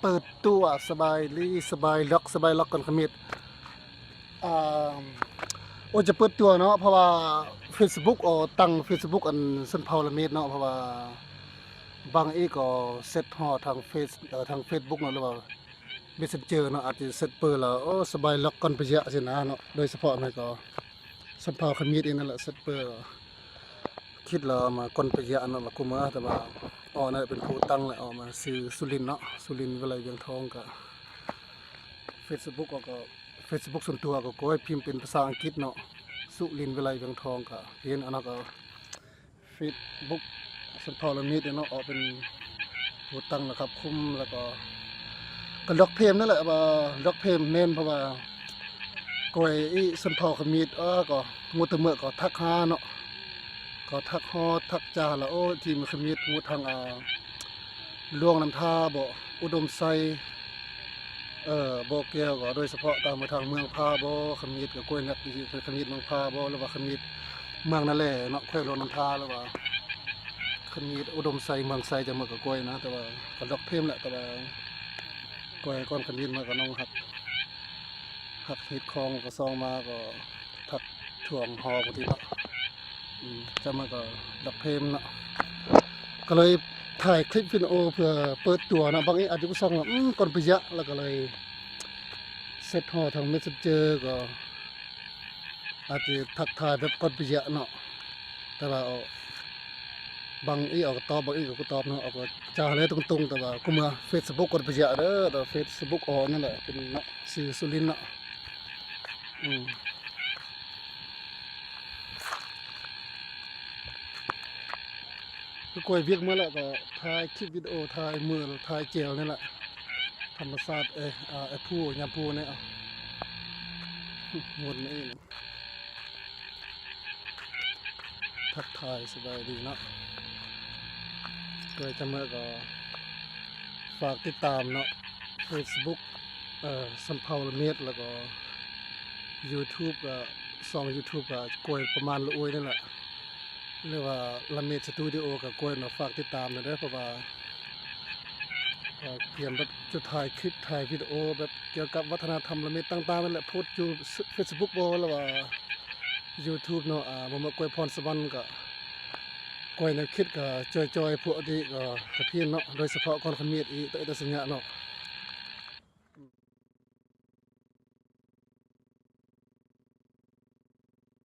เปิดตัวสบายลีสบายล็อกกันขมิดอ่าโอจะเปิดตัวเนาะเพราะว่า Facebook อ๋อตั้ง Facebook อันสันเผาละเมิดเนาะเพราะว่าบางอีก็เซตฮอทางทาง Facebook เนาะหรือว่า Messenger เนาะอาจจะเซตเปิดแล้วโอ้สบายล็อกกันไปเยอะสินะเนาะโดยเฉพาะมันก็สันเผาขมิดเองนั่นแหละเซตเปิดคิดแล้วมาก่อนไปเยอะเนาะละกูมาแต่ว่าอ๋อนั่นเป็นผู้ตั้งแหละออกมาซื้อสุรินทร์เนาะสุรินทร์วิไลเวียงทองก็ Facebook ก็ Facebook ส่วนตัวก็ให้พิมพ์เป็นภาษาอังกฤษเนาะสุรินทร์วิไลเวียงทองก็เห็นอันนั้นก็ Facebook สันเผาละมิดเนาะออกเป็นผู้ตั้งนะครับคุมแล้วก็ล็อกเพมนั่นแหละว่าล็อกเพมเน้นเพราะว่าก้อยอีสันเผาขมิดก็งูตะเมื่อก็ทักหาเนาะก็ทักฮอทักจาแล้วโอ้ทีมขมิดงูทางล่วงน้ำท่าบ่อุดมไซบ่แก้วก็โดยเฉพาะตามมาทางเมืองพาบ่ขมิดก็กล้วยงัดที่ขมิดเมืองพาบ่หรือว่าขมิดเมืองนั่นแหละเนาะแขวงลงน้ำท่าหรือว่าขมิดอุดมไซเมืองไซจะเมืองก็กล้วยนะแต่ว่าก็ดอกเพิ่มแหละแต่ว่ากล้วยก้อนขมิดมาก็น้องหักหิดคลองก็ซองมาก็ทักถ่วงหอบางทีเนาะจะมาก็ดอกเพิ่มเนาะก็เลยถ่ายคลิปวิดีโอเพื่อเปิดตัวนะบางทีอาจจะก็ส่องว่าก่อนไปเยอะแล้วก็เลยเซตฮอทาง Messenger ก็อาจจะทักทายแบบก่อนไปเยอะเนาะแต่ว่าบางอีออกตอบบางอีก็ตอบเนาะออกจาเลยตรงๆแต่ว่าก็มา Facebook ก่อนไปเยอะเด้อแต่ Facebook อ๋อนั่นแหละเป็นเนาะชื่อสุรินทร์เนาะก็กล้วยเวียกเมื่อแล้วก็ถ่ายคลิปวิดีโอถ่ายมือถ่ายเจลนี่แหละธรรมชาติไอ้ผู้ยามผู้เนี่ยหมดนี่ทักทายสบายดีเนาะก็จะเมื่อก็ฝากติดตามเนาะ Facebook สัมภาระเมตรแล้วก็ YouTube ก็YouTube ก็กล้วยประมาณละอวยนั่นแหละเรียกว่าละเมดสตูดิโอกับกล้วยเนาะฝากติดตามหน่อยเด้อเพราะว่าเขียนแบบจะถ่ายคลิปถ่ายวิดีโอแบบเกี่ยวกับวัฒนธรรมละเมดต่างๆนั่นแหละโพสต์อยู่ Facebook บ่แล้วว่า YouTube เนาะบ่มากล้วยพรสวรรค์ก็กล้วยในคิดก็จอยๆพวกนี้ก็พี่เนาะโดยเฉพาะคนขมิดอีแต่สัญญาเนาะ